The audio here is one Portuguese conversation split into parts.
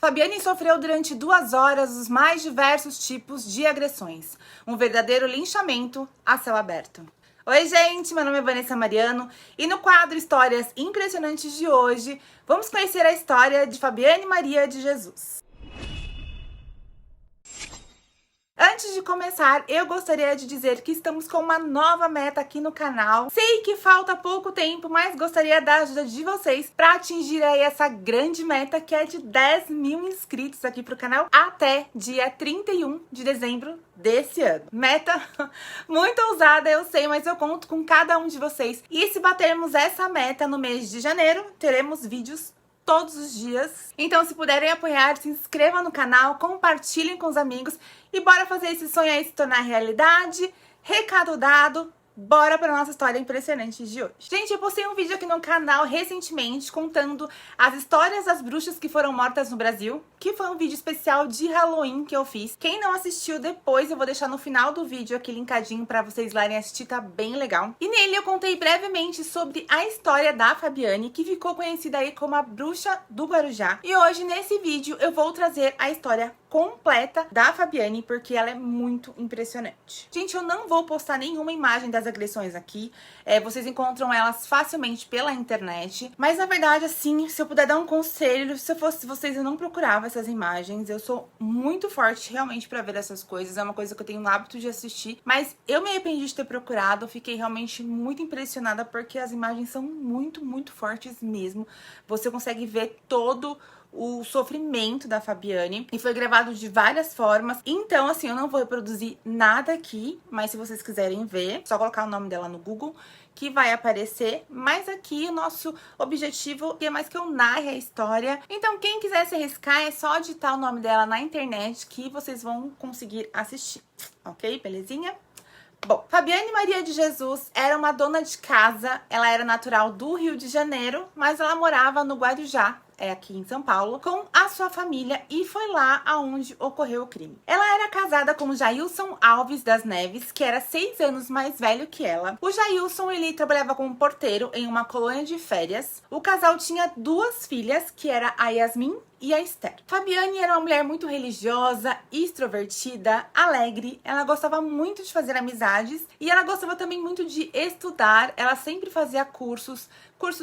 Fabiane sofreu durante 2 horas os mais diversos tipos de agressões. Um verdadeiro linchamento a céu aberto. Oi, gente! Meu nome é Vanessa Mariano e no quadro Histórias Impressionantes de hoje, vamos conhecer a história de Fabiane Maria de Jesus. Antes de começar, eu gostaria de dizer que estamos com uma nova meta aqui no canal. Sei que falta pouco tempo, mas gostaria da ajuda de vocês para atingir aí essa grande meta que é de 10 mil inscritos aqui pro canal até dia 31 de dezembro desse ano. Meta muito ousada, eu sei, mas eu conto com cada um de vocês. E se batermos essa meta no mês de janeiro, teremos vídeos todos os dias. Então, se puderem apoiar, se inscrevam no canal, compartilhem com os amigos e bora fazer esse sonho aí se tornar realidade. Recado dado, bora para nossa história impressionante de hoje. Gente, eu postei um vídeo aqui no canal recentemente contando as histórias das bruxas que foram mortas no Brasil, que foi um vídeo especial de Halloween que eu fiz. Quem não assistiu depois, eu vou deixar no final do vídeo aqui linkadinho para vocês lá irem assistir, tá bem legal. E nele eu contei brevemente sobre a história da Fabiane, que ficou conhecida aí como a bruxa do Guarujá. E hoje, nesse vídeo, eu vou trazer a história completa da Fabiane, porque ela é muito impressionante. Gente, eu não vou postar nenhuma imagem das agressões aqui, vocês encontram elas facilmente pela internet, mas na verdade, assim, se eu puder dar um conselho, se eu fosse vocês, eu não procurava essas imagens. Eu sou muito forte realmente pra ver essas coisas, é uma coisa que eu tenho o hábito de assistir, mas eu me arrependi de ter procurado, eu fiquei realmente muito impressionada porque as imagens são muito fortes mesmo. Você consegue ver todo o sofrimento da Fabiane e foi gravado de várias formas. Então, assim, eu não vou reproduzir nada aqui, mas se vocês quiserem ver, só colocar o nome dela no Google que vai aparecer. Mas aqui o nosso objetivo é mais que eu narre a história. Então, quem quiser se arriscar, é só digitar o nome dela na internet que vocês vão conseguir assistir, ok? Belezinha? Bom, Fabiane Maria de Jesus era uma dona de casa, ela era natural do Rio de Janeiro, mas ela morava no Guarujá, aqui em São Paulo, com a sua família, e foi lá aonde ocorreu o crime. Ela era casada com o Jailson Alves das Neves, que era 6 anos mais velho que ela. O Jailson, ele trabalhava como porteiro em uma colônia de férias. O casal tinha 2 filhas, que era a Yasmin e a Esther. Fabiane era uma mulher muito religiosa, extrovertida, alegre. Ela gostava muito de fazer amizades e ela gostava também muito de estudar. Ela sempre fazia cursos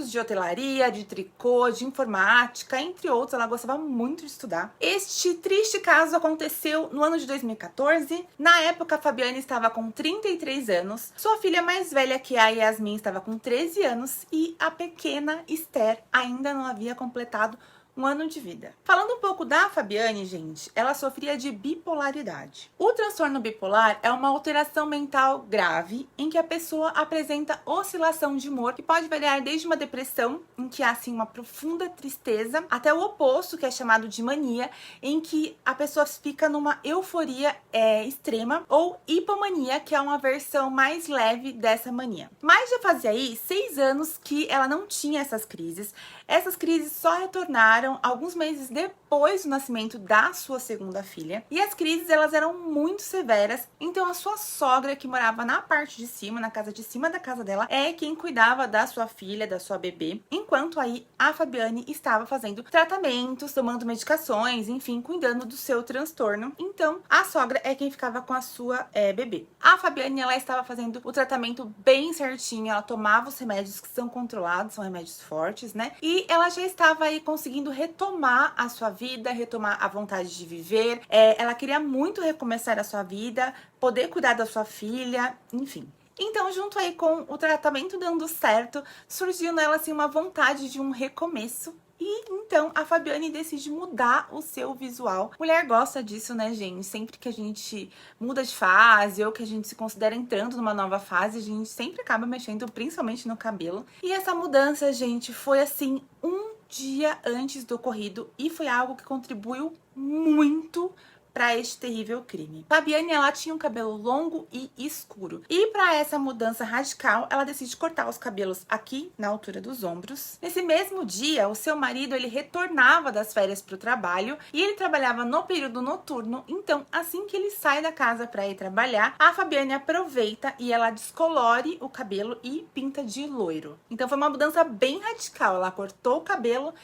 de hotelaria, de tricô, de informática, entre outros. Ela gostava muito de estudar. Este triste caso aconteceu no ano de 2014. Na época, a Fabiane estava com 33 anos. Sua filha mais velha, que é a Yasmin, estava com 13 anos e a pequena Esther ainda não havia completado 1 ano de vida. Falando um pouco da Fabiane, gente, ela sofria de bipolaridade. O transtorno bipolar é uma alteração mental grave em que a pessoa apresenta oscilação de humor que pode variar desde uma depressão, em que há assim uma profunda tristeza, até o oposto, que é chamado de mania, em que a pessoa fica numa euforia extrema, ou hipomania, que é uma versão mais leve dessa mania. Mas já fazia aí 6 anos que ela não tinha essas crises. Essas crises só retornaram alguns meses depois do nascimento da sua segunda filha. E as crises, elas eram muito severas. Então a sua sogra, que morava na parte de cima, na casa de cima da casa dela, é quem cuidava da sua filha, da sua bebê. Enquanto aí a Fabiane estava fazendo tratamentos, tomando medicações, enfim, cuidando do seu transtorno. Então a sogra é quem ficava com a sua bebê. A Fabiane, ela estava fazendo o tratamento bem certinho. Ela tomava os remédios que são controlados, são remédios fortes, né? E ela já estava aí conseguindo retomar a sua vida, retomar a vontade de viver. Ela queria muito recomeçar a sua vida, poder cuidar da sua filha, enfim. Então, junto aí com o tratamento dando certo, surgiu nela assim uma vontade de um recomeço. E então a Fabiane decide mudar o seu visual. Mulher gosta disso, né, gente? Sempre que a gente muda de fase ou que a gente se considera entrando numa nova fase, a gente sempre acaba mexendo, principalmente no cabelo. E essa mudança, gente, foi assim um dia antes do ocorrido e foi algo que contribuiu muito para este terrível crime. Fabiane, ela tinha um cabelo longo e escuro. E para essa mudança radical, ela decide cortar os cabelos aqui na altura dos ombros. Nesse mesmo dia, o seu marido, ele retornava das férias para o trabalho e ele trabalhava no período noturno. Então, assim que ele sai da casa para ir trabalhar, a Fabiane aproveita e ela descolore o cabelo e pinta de loiro. Então, foi uma mudança bem radical. Ela cortou o cabelo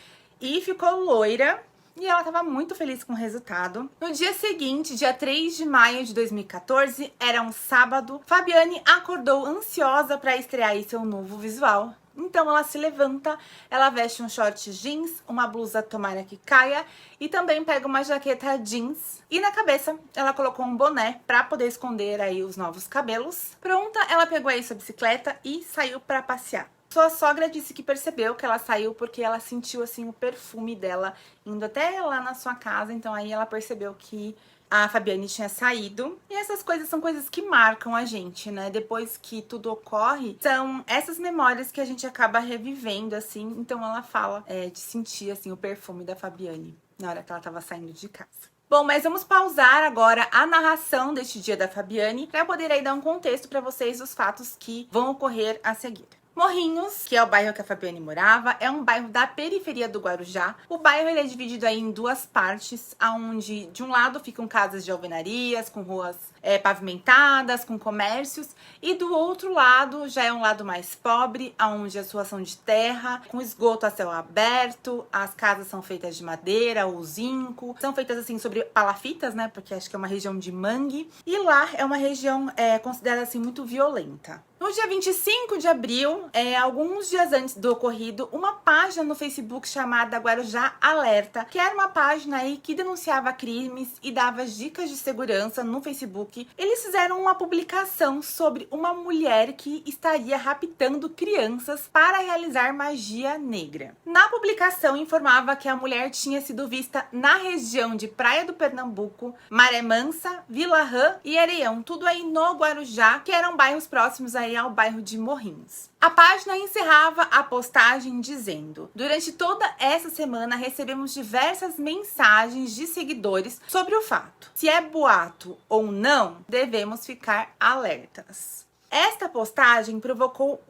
e ficou loira. e ela estava muito feliz com o resultado. No dia seguinte, dia 3 de maio de 2014, era um sábado, Fabiane acordou ansiosa para estrear aí seu novo visual. Então ela se levanta, ela veste um short jeans, uma blusa tomara que caia e também pega uma jaqueta jeans. E na cabeça ela colocou um boné para poder esconder aí os novos cabelos. Pronta, ela pegou aí sua bicicleta e saiu para passear. Sua sogra disse que percebeu que ela saiu porque ela sentiu assim o perfume dela indo até lá na sua casa, então aí ela percebeu que a Fabiane tinha saído. E essas coisas são coisas que marcam a gente, né? Depois que tudo ocorre, são essas memórias que a gente acaba revivendo, assim. Então ela fala de sentir, assim, o perfume da Fabiane na hora que ela tava saindo de casa. Bom, mas vamos pausar agora a narração deste dia da Fabiane para poder aí dar um contexto para vocês dos fatos que vão ocorrer a seguir. Morrinhos, que é o bairro que a Fabiane morava, é um bairro da periferia do Guarujá. O bairro ele é dividido aí em duas partes, onde de um lado ficam casas de alvenarias, com ruas pavimentadas, com comércios, e do outro lado já é um lado mais pobre, onde a sua ação de terra, com esgoto a céu aberto, as casas são feitas de madeira ou zinco, são feitas assim sobre palafitas, né, porque acho que é uma região de mangue, e lá é uma região considerada assim muito violenta. No dia 25 de abril, alguns dias antes do ocorrido, uma página no Facebook chamada Guarujá Alerta, que era uma página aí que denunciava crimes e dava dicas de segurança no Facebook, eles fizeram uma publicação sobre uma mulher que estaria raptando crianças para realizar magia negra. Na publicação informava que a mulher tinha sido vista na região de Praia do Pernambuco, Maré Mansa, Vila Rã e Areião, tudo aí no Guarujá, que eram bairros próximos aí ao bairro de Morrinhos. A página encerrava a postagem dizendo: durante toda essa semana recebemos diversas mensagens de seguidores sobre o fato. Se é boato ou não, devemos ficar alertas. Esta postagem provocou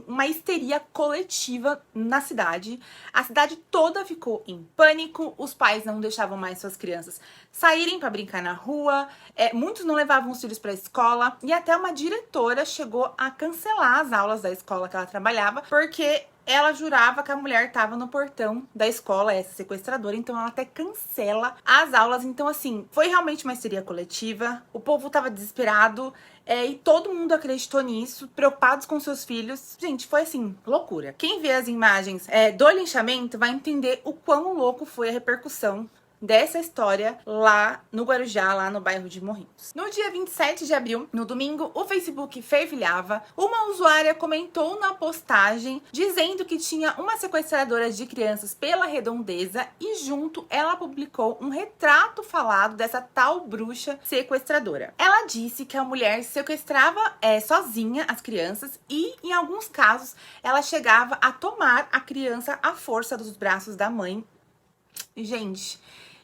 uma histeria coletiva na cidade. A cidade toda ficou em pânico, os pais não deixavam mais suas crianças saírem para brincar na rua, muitos não levavam os filhos para a escola e até uma diretora chegou a cancelar as aulas da escola que ela trabalhava porque ela jurava que a mulher estava no portão da escola, essa sequestradora, então ela até cancela as aulas. Então, assim, foi realmente uma histeria coletiva, o povo estava desesperado e todo mundo acreditou nisso, preocupados com seus filhos. Gente, foi assim, loucura. Quem vê as imagens do linchamento vai entender o quão louco foi a repercussão dessa história lá no Guarujá, lá no bairro de Morrinhos. No dia 27 de abril, no domingo, o Facebook fervilhava. Uma usuária comentou na postagem dizendo que tinha uma sequestradora de crianças pela Redondeza e junto ela publicou um retrato falado dessa tal bruxa sequestradora. Ela disse que a mulher sequestrava sozinha as crianças e, em alguns casos, ela chegava a tomar a criança à força dos braços da mãe. Gente,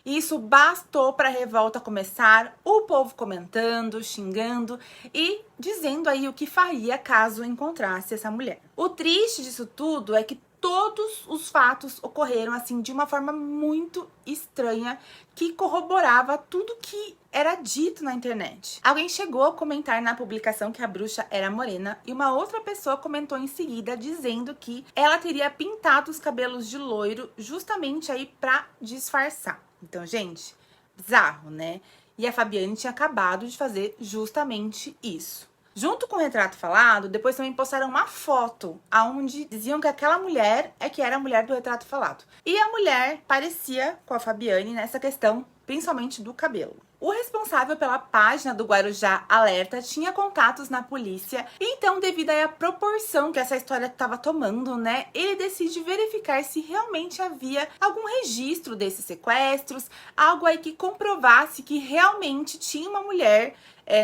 isso bastou para a revolta começar, o povo comentando, xingando e dizendo aí o que faria caso encontrasse essa mulher. O triste disso tudo é que todos os fatos ocorreram assim de uma forma muito estranha que corroborava tudo que era dito na internet. Alguém chegou a comentar na publicação que a bruxa era morena e uma outra pessoa comentou em seguida dizendo que ela teria pintado os cabelos de loiro justamente aí para disfarçar. Então, gente, bizarro, né? E a Fabiane tinha acabado de fazer justamente isso. Junto com o retrato falado, depois também postaram uma foto onde diziam que aquela mulher que era a mulher do retrato falado. E a mulher parecia com a Fabiane nessa questão, principalmente do cabelo. O responsável pela página do Guarujá Alerta tinha contatos na polícia, e então, devido à proporção que essa história estava tomando, né, ele decide verificar se realmente havia algum registro desses sequestros, algo aí que comprovasse que realmente tinha uma mulher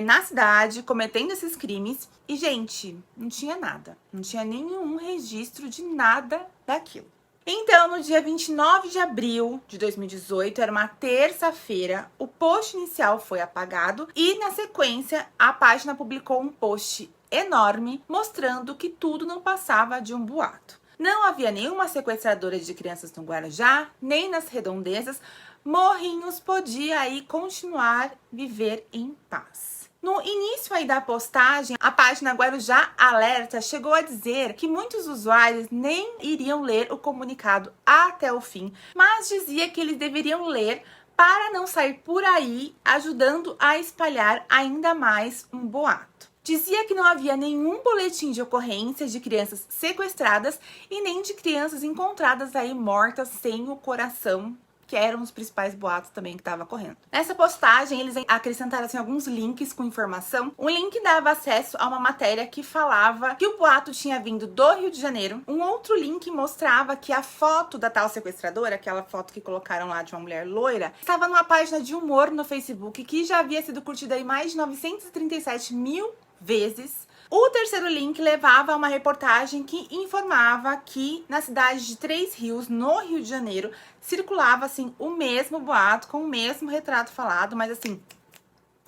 na cidade cometendo esses crimes. E, gente, não tinha nada, não tinha nenhum registro de nada daquilo. Então, no dia 29 de abril de 2018, era uma terça-feira, o post inicial foi apagado e, na sequência, a página publicou um post enorme mostrando que tudo não passava de um boato. Não havia nenhuma sequestradora de crianças no Guarujá, nem nas redondezas. Morrinhos podia aí continuar viver em paz. No início aí da postagem, a página Guarujá Alerta chegou a dizer que muitos usuários nem iriam ler o comunicado até o fim, mas dizia que eles deveriam ler para não sair por aí ajudando a espalhar ainda mais um boato. Dizia que não havia nenhum boletim de ocorrência de crianças sequestradas e nem de crianças encontradas aí mortas sem o coração, que eram os principais boatos também que estava correndo. Nessa postagem, eles acrescentaram assim, alguns links com informação. Um link dava acesso a uma matéria que falava que o boato tinha vindo do Rio de Janeiro. Um outro link mostrava que a foto da tal sequestradora, aquela foto que colocaram lá de uma mulher loira, estava numa página de humor no Facebook que já havia sido curtida aí mais de 937 mil vezes. O terceiro link levava a uma reportagem que informava que na cidade de Três Rios, no Rio de Janeiro, circulava assim o mesmo boato com o mesmo retrato falado, mas assim,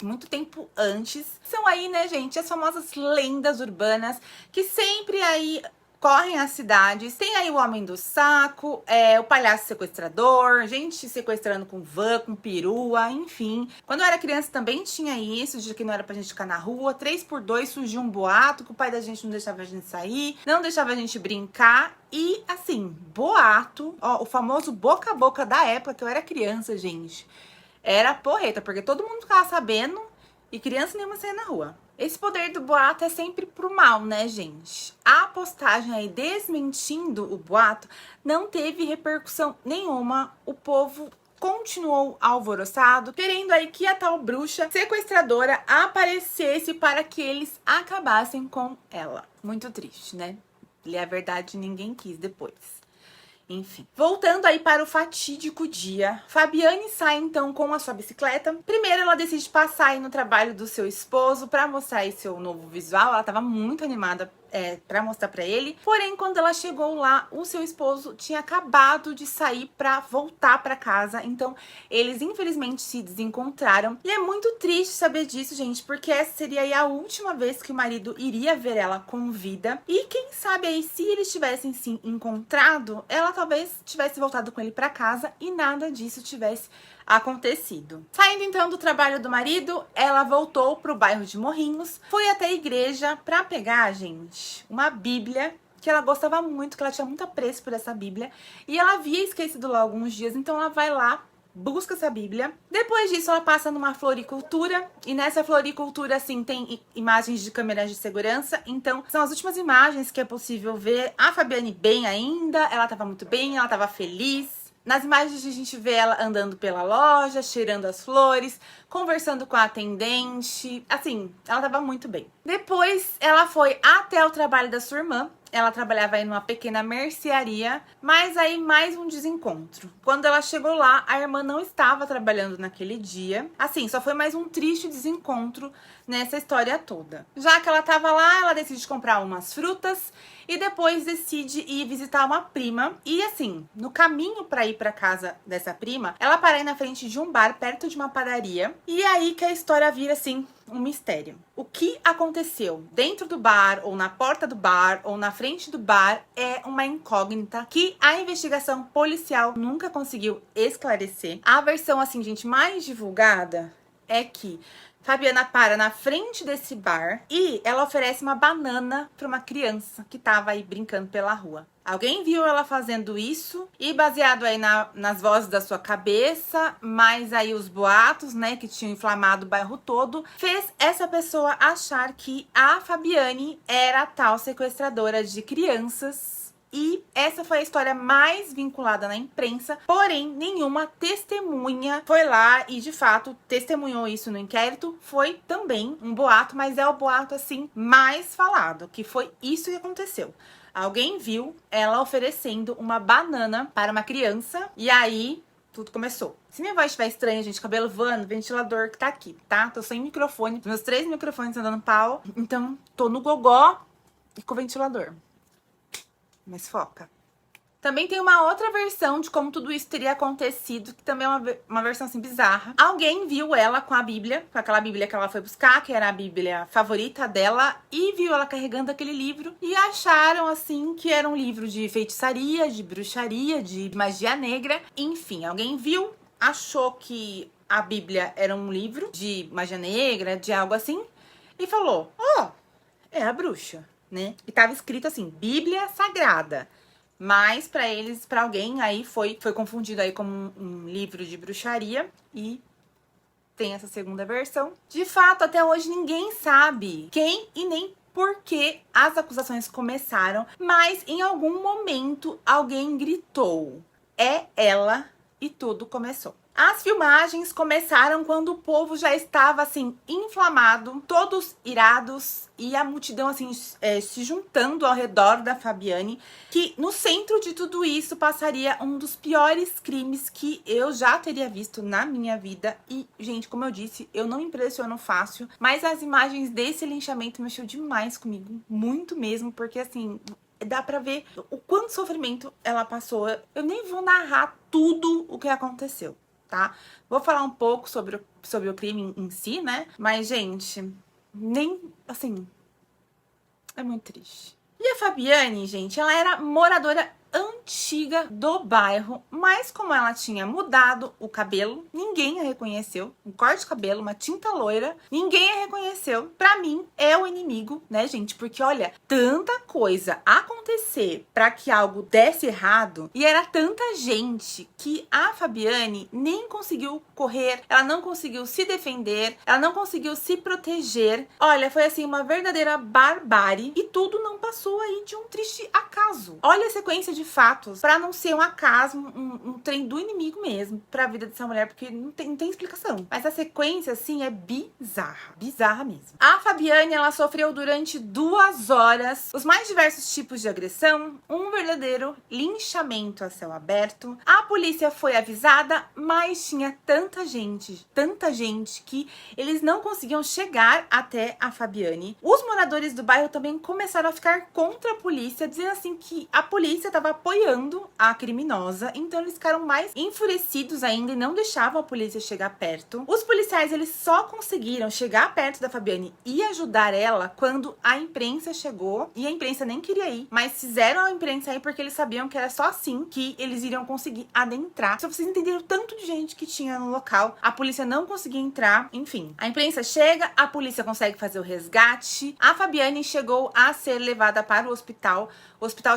muito tempo antes. São aí, né, gente, as famosas lendas urbanas que sempre aí correm as cidades. Tem aí o Homem do Saco, o palhaço sequestrador, gente sequestrando com van, com perua, enfim. Quando eu era criança também tinha isso, de que não era pra gente ficar na rua. 3x2 surgiu um boato que o pai da gente não deixava a gente sair, não deixava a gente brincar. E assim, boato, ó, o famoso boca a boca da época que eu era criança, gente, era porreta, porque todo mundo ficava sabendo e criança nenhuma saía na rua. Esse poder do boato é sempre pro mal, né, gente? A postagem aí desmentindo o boato não teve repercussão nenhuma. O povo continuou alvoroçado, querendo aí que a tal bruxa sequestradora aparecesse para que eles acabassem com ela. Muito triste, né? E a verdade ninguém quis depois. Enfim, voltando aí para o fatídico dia, Fabiane sai então com a sua bicicleta. Primeiro ela decide passar aí no trabalho do seu esposo para mostrar aí seu novo visual. Ela estava muito animada para mostrar para ele. Porém, quando ela chegou lá, o seu esposo tinha acabado de sair para voltar para casa. Então, eles infelizmente se desencontraram. E é muito triste saber disso, gente, porque essa seria aí a última vez que o marido iria ver ela com vida. E quem sabe aí, se eles tivessem se encontrado, ela talvez tivesse voltado com ele para casa e nada disso tivesse acontecido. Saindo então do trabalho do marido, ela voltou pro bairro de Morrinhos, foi até a igreja pra pegar, gente, uma Bíblia que ela gostava muito, que ela tinha muito apreço por essa Bíblia, e ela havia esquecido lá alguns dias, então ela vai lá, busca essa Bíblia. Depois disso, ela passa numa floricultura, e nessa floricultura, assim, tem imagens de câmeras de segurança, então são as últimas imagens que é possível ver a Fabiane bem ainda, ela tava muito bem, ela tava feliz. Nas imagens a gente vê ela andando pela loja, cheirando as flores, conversando com a atendente, assim, ela tava muito bem. Depois ela foi até o trabalho da sua irmã. Ela trabalhava aí numa pequena mercearia, mas aí mais um desencontro. Quando ela chegou lá, a irmã não estava trabalhando naquele dia. Assim, só foi mais um triste desencontro nessa história toda. Já que ela estava lá, ela decide comprar umas frutas e depois decide ir visitar uma prima. E assim, no caminho para ir para casa dessa prima, ela para aí na frente de um bar perto de uma padaria. E aí que a história vira assim um mistério. O que aconteceu dentro do bar, ou na porta do bar, ou na frente do bar é uma incógnita que a investigação policial nunca conseguiu esclarecer. A versão, assim, gente, mais divulgada é que Fabiana para na frente desse bar e ela oferece uma banana para uma criança que tava aí brincando pela rua. Alguém viu ela fazendo isso e baseado aí nas vozes da sua cabeça, mais aí os boatos, né, que tinham inflamado o bairro todo, fez essa pessoa achar que a Fabiane era a tal sequestradora de crianças. E essa foi a história mais vinculada na imprensa, porém nenhuma testemunha foi lá e de fato testemunhou isso no inquérito. Foi também um boato, mas é o boato assim mais falado, que foi isso que aconteceu. Alguém viu ela oferecendo uma banana para uma criança e aí tudo começou. Se minha voz estiver estranha, gente, cabelo voando, ventilador que tá aqui, tá? Tô sem microfone, meus 3 microfones andando pau, então tô no gogó e com o ventilador. Mas foca. Também tem uma outra versão de como tudo isso teria acontecido, que também é uma versão assim bizarra. Alguém viu ela com a Bíblia, com aquela Bíblia que ela foi buscar, que era a Bíblia favorita dela, e viu ela carregando aquele livro e acharam assim que era um livro de feitiçaria, de bruxaria, de magia negra. Enfim, alguém viu, achou que a Bíblia era um livro de magia negra, de algo assim, e falou, ó, é a bruxa, né? E tava escrito assim, Bíblia Sagrada. Mas pra eles, pra alguém, aí foi confundido aí como um livro de bruxaria e tem essa segunda versão. De fato, até hoje ninguém sabe quem e nem por que as acusações começaram, mas em algum momento alguém gritou, é ela, e tudo começou. As filmagens começaram quando o povo já estava, assim, inflamado, todos irados, e a multidão, assim, se juntando ao redor da Fabiane, que no centro de tudo isso passaria um dos piores crimes que eu já teria visto na minha vida. E, gente, como eu disse, eu não impressiono fácil, mas as imagens desse linchamento mexeu demais comigo, muito mesmo, porque, assim, dá pra ver o quanto sofrimento ela passou. Eu nem vou narrar tudo o que aconteceu, tá? Vou falar um pouco sobre o crime em si, né? Mas, gente, nem, assim, é muito triste. E a Fabiane, gente, ela era moradora antiga do bairro, mas como ela tinha mudado o cabelo, ninguém a reconheceu. Um corte de cabelo, uma tinta loira, ninguém a reconheceu. Pra mim, é o inimigo, né, gente? Porque, olha, tanta coisa acontecer pra que algo desse errado, e era tanta gente que a Fabiane nem conseguiu correr, ela não conseguiu se defender, ela não conseguiu se proteger. Olha, foi assim, uma verdadeira barbárie, e tudo não passou aí de um triste acaso. Olha a sequência de fatos, pra não ser um acaso, um trem do inimigo mesmo pra vida dessa mulher, porque não tem explicação. Mas a sequência, assim, é bizarra mesmo. A Fabiane, ela sofreu durante 2 horas os mais diversos tipos de agressão, um verdadeiro linchamento a céu aberto. A polícia foi avisada, mas tinha tanta gente que eles não conseguiam chegar até a Fabiane. Os moradores do bairro também começaram a ficar contra a polícia, dizendo assim que a polícia estava apoiando a criminosa, então eles ficaram mais enfurecidos ainda e não deixavam a polícia chegar perto. Os policiais, eles só conseguiram chegar perto da Fabiane e ajudar ela quando a imprensa chegou, e a imprensa nem queria ir, mas fizeram a imprensa ir porque eles sabiam que era só assim que eles iriam conseguir adentrar. Só pra vocês entenderem o tanto de gente que tinha no local, a polícia não conseguia entrar, enfim. A imprensa chega, a polícia consegue fazer o resgate, a Fabiane chegou a ser levada para o hospital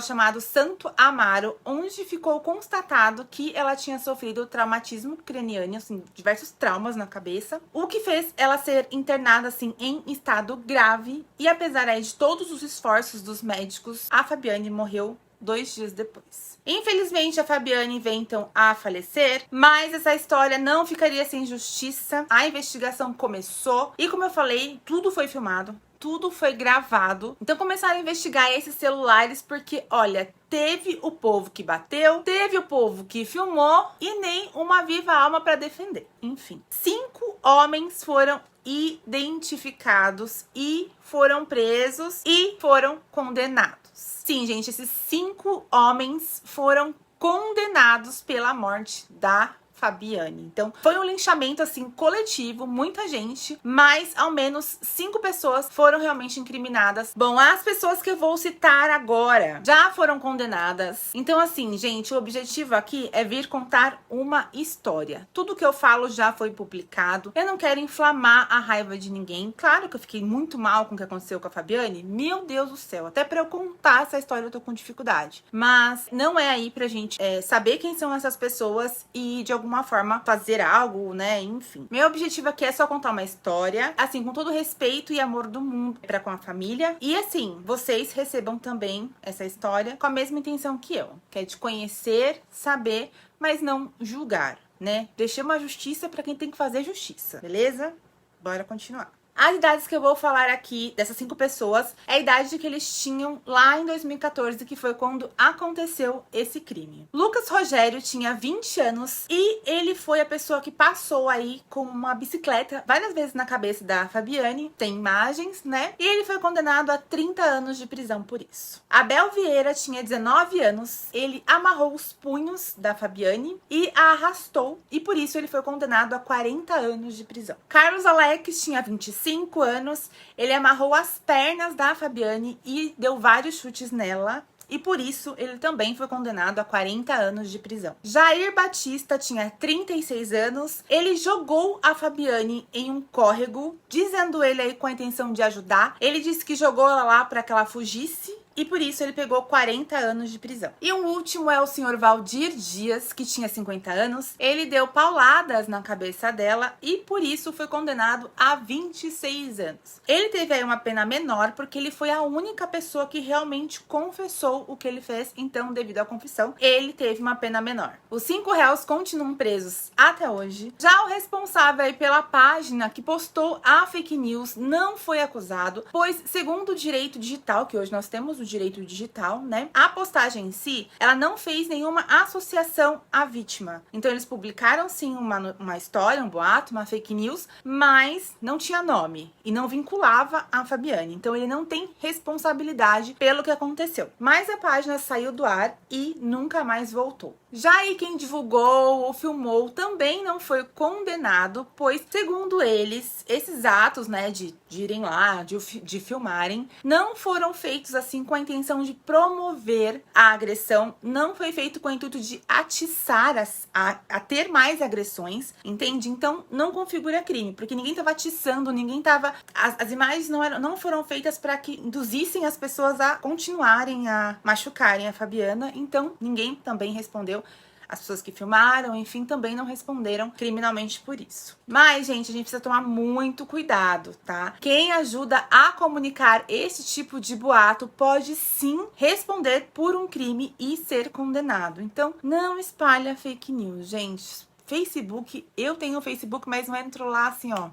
chamado Santo Amaro, onde ficou constatado que ela tinha sofrido traumatismo craniano, assim, diversos traumas na cabeça, o que fez ela ser internada, assim, em estado grave, e apesar aí de todos os esforços dos médicos, a Fabiane morreu 2 dias depois. Infelizmente, a Fabiane veio então a falecer, mas essa história não ficaria sem justiça. A investigação começou e, como eu falei, tudo foi filmado, tudo foi gravado. Então começaram a investigar esses celulares porque, olha, teve o povo que bateu, teve o povo que filmou e nem uma viva alma para defender. Enfim, 5 homens foram identificados e foram presos e foram condenados. Sim, gente, esses 5 homens foram condenados pela morte da Fabiane. Então, foi um linchamento, assim, coletivo, muita gente, mas ao menos 5 pessoas foram realmente incriminadas. Bom, as pessoas que eu vou citar agora já foram condenadas. Então, assim, gente, o objetivo aqui é vir contar uma história. Tudo que eu falo já foi publicado. Eu não quero inflamar a raiva de ninguém. Claro que eu fiquei muito mal com o que aconteceu com a Fabiane. Meu Deus do céu, até pra eu contar essa história eu tô com dificuldade. Mas não é aí pra gente saber quem são essas pessoas e, de alguma forma, fazer algo, né? Enfim. Meu objetivo aqui é só contar uma história, assim, com todo o respeito e amor do mundo pra com a família. E, assim, vocês recebam também essa história com a mesma intenção que eu, que é de conhecer, saber, mas não julgar, né? Deixei uma justiça pra quem tem que fazer justiça, beleza? Bora continuar. As idades que eu vou falar aqui, dessas 5 pessoas, é a idade que eles tinham lá em 2014, que foi quando aconteceu esse crime. Lucas Rogério tinha 20 anos e ele foi a pessoa que passou aí com uma bicicleta várias vezes na cabeça da Fabiane, tem imagens, né? E ele foi condenado a 30 anos de prisão por isso. Abel Vieira tinha 19 anos, ele amarrou os punhos da Fabiane e a arrastou, e por isso ele foi condenado a 40 anos de prisão. Carlos Alex tinha 25 anos, ele amarrou as pernas da Fabiane e deu vários chutes nela. e por isso ele também foi condenado a 40 anos de prisão. Jair Batista tinha 36 anos, ele jogou a Fabiane em um córrego, dizendo ele aí com a intenção de ajudar. Ele disse que jogou ela lá para que ela fugisse, e por isso ele pegou 40 anos de prisão. E o último é o senhor Valdir Dias, que tinha 50 anos. Ele deu pauladas na cabeça dela e por isso foi condenado a 26 anos. Ele teve aí uma pena menor porque ele foi a única pessoa que realmente confessou o que ele fez, então devido à confissão, ele teve uma pena menor. Os 5 réus continuam presos até hoje. Já o responsável aí pela página que postou a fake news não foi acusado, pois segundo o direito digital, que hoje nós temos o direito digital, né? A postagem em si, ela não fez nenhuma associação à vítima. Então eles publicaram sim uma história, um boato, uma fake news, mas não tinha nome e não vinculava a Fabiane. Então ele não tem responsabilidade pelo que aconteceu. Mas a página saiu do ar e nunca mais voltou. Já aí quem divulgou ou filmou também não foi condenado, pois segundo eles, esses atos, né, de irem lá, de filmarem, não foram feitos assim com a intenção de promover a agressão, não foi feito com o intuito de atiçar a ter mais agressões, entende? Então não configura crime, porque ninguém estava atiçando, ninguém estava... As imagens não foram feitas para que induzissem as pessoas a continuarem a machucarem a Fabiana, então ninguém também respondeu. As pessoas que filmaram, enfim, também não responderam criminalmente por isso. Mas, gente, a gente precisa tomar muito cuidado, tá? Quem ajuda a comunicar esse tipo de boato pode sim responder por um crime e ser condenado. Então, não espalha fake news, gente. Facebook, eu tenho Facebook, mas não entro lá assim, ó,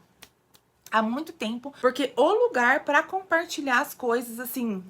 há muito tempo, porque o lugar para compartilhar as coisas, assim,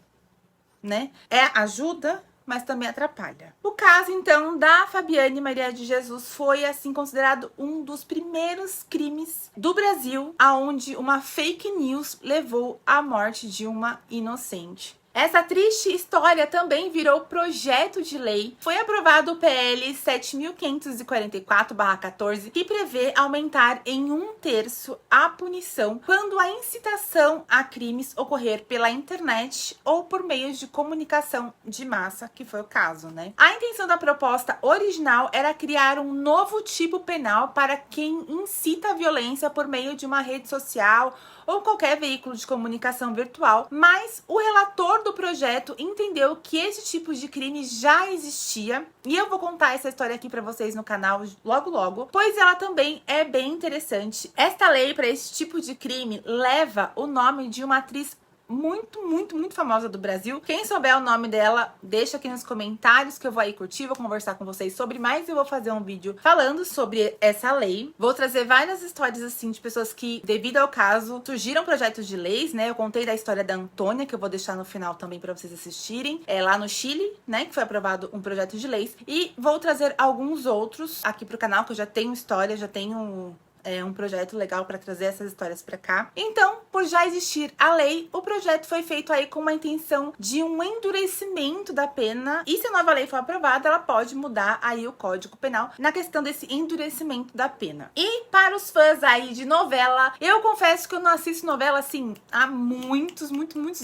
né, ajuda, mas também atrapalha. O caso, então, da Fabiane Maria de Jesus foi, assim, considerado um dos primeiros crimes do Brasil, aonde uma fake news levou à morte de uma inocente. Essa triste história também virou projeto de lei. Foi aprovado o PL 7.544/14, que prevê aumentar em 1/3 a punição quando a incitação a crimes ocorrer pela internet ou por meios de comunicação de massa, que foi o caso, né? A intenção da proposta original era criar um novo tipo penal para quem incita a violência por meio de uma rede social ou qualquer veículo de comunicação virtual, mas o relator do projeto entendeu que esse tipo de crime já existia, e eu vou contar essa história aqui pra vocês no canal logo, pois ela também é bem interessante. Esta lei para esse tipo de crime leva o nome de uma atriz muito famosa do Brasil. Quem souber o nome dela, deixa aqui nos comentários que eu vou aí curtir, vou conversar com vocês sobre mais. Eu vou fazer um vídeo falando sobre essa lei. Vou trazer várias histórias, assim, de pessoas que, devido ao caso, surgiram projetos de leis, né? Eu contei da história da Antônia, que eu vou deixar no final também pra vocês assistirem. É lá no Chile, né? Que foi aprovado um projeto de leis. E vou trazer alguns outros aqui pro canal, que eu já tenho história, já tenho... um projeto legal para trazer essas histórias para cá. Então, por já existir a lei, o projeto foi feito aí com uma intenção de um endurecimento da pena. E se a nova lei for aprovada, ela pode mudar aí o Código Penal na questão desse endurecimento da pena. E para os fãs aí de novela, eu confesso que eu não assisto novela assim há muitos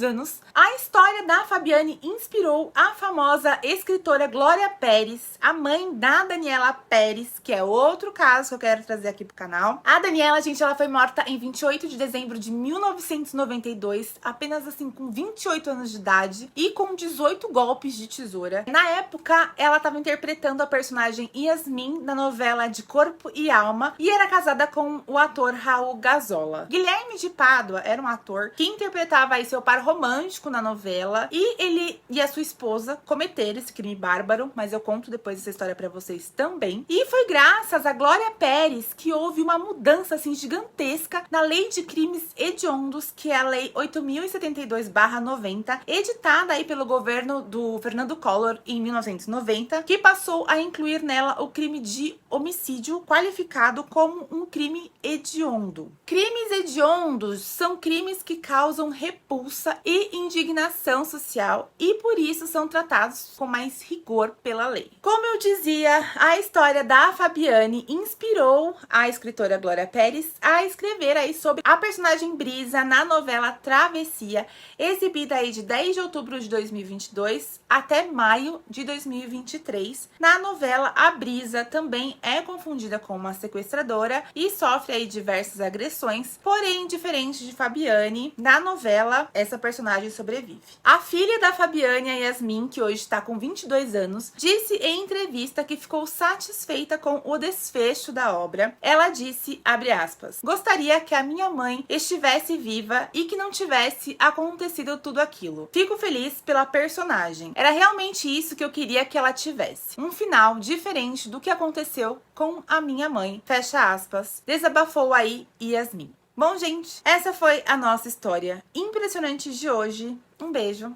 anos. A história da Fabiane inspirou a famosa escritora Glória Pérez, a mãe da Daniela Pérez, que é outro caso que eu quero trazer aqui pro canal. A Daniela, gente, ela foi morta em 28 de dezembro de 1992, apenas assim com 28 anos de idade e com 18 golpes de tesoura. Na época, ela estava interpretando a personagem Yasmin na novela De Corpo e Alma e era casada com o ator Raul Gazola. Guilherme de Pádua era um ator que interpretava aí seu par romântico na novela, e ele e a sua esposa cometeram esse crime bárbaro, mas eu conto depois essa história pra vocês também. E foi graças a Glória Pérez que houve uma mudança assim gigantesca na Lei de Crimes Hediondos, que é a Lei 8.072/90, editada aí pelo governo do Fernando Collor em 1990, que passou a incluir nela o crime de homicídio qualificado como um crime hediondo. Crimes hediondos são crimes que causam repulsa e indignação social e por isso são tratados com mais rigor pela lei. Como eu dizia, a história da Fabiane inspirou a escritora Glória Pérez a escrever aí sobre a personagem Brisa na novela Travessia, exibida aí de 10 de outubro de 2022 até maio de 2023. Na novela, a Brisa também é confundida com uma sequestradora e sofre aí diversas agressões, porém, diferente de Fabiane, na novela, essa personagem sobrevive. A filha da Fabiane, a Yasmin, que hoje está com 22 anos, disse em entrevista que ficou satisfeita com o desfecho da obra. Ela disse, abre aspas, gostaria que a minha mãe estivesse viva e que não tivesse acontecido tudo aquilo. Fico feliz pela personagem. Era realmente isso que eu queria que ela tivesse. Um final diferente do que aconteceu com a minha mãe. Fecha aspas. Desabafou aí Yasmin. Bom, gente, essa foi a nossa história impressionante de hoje. Um beijo.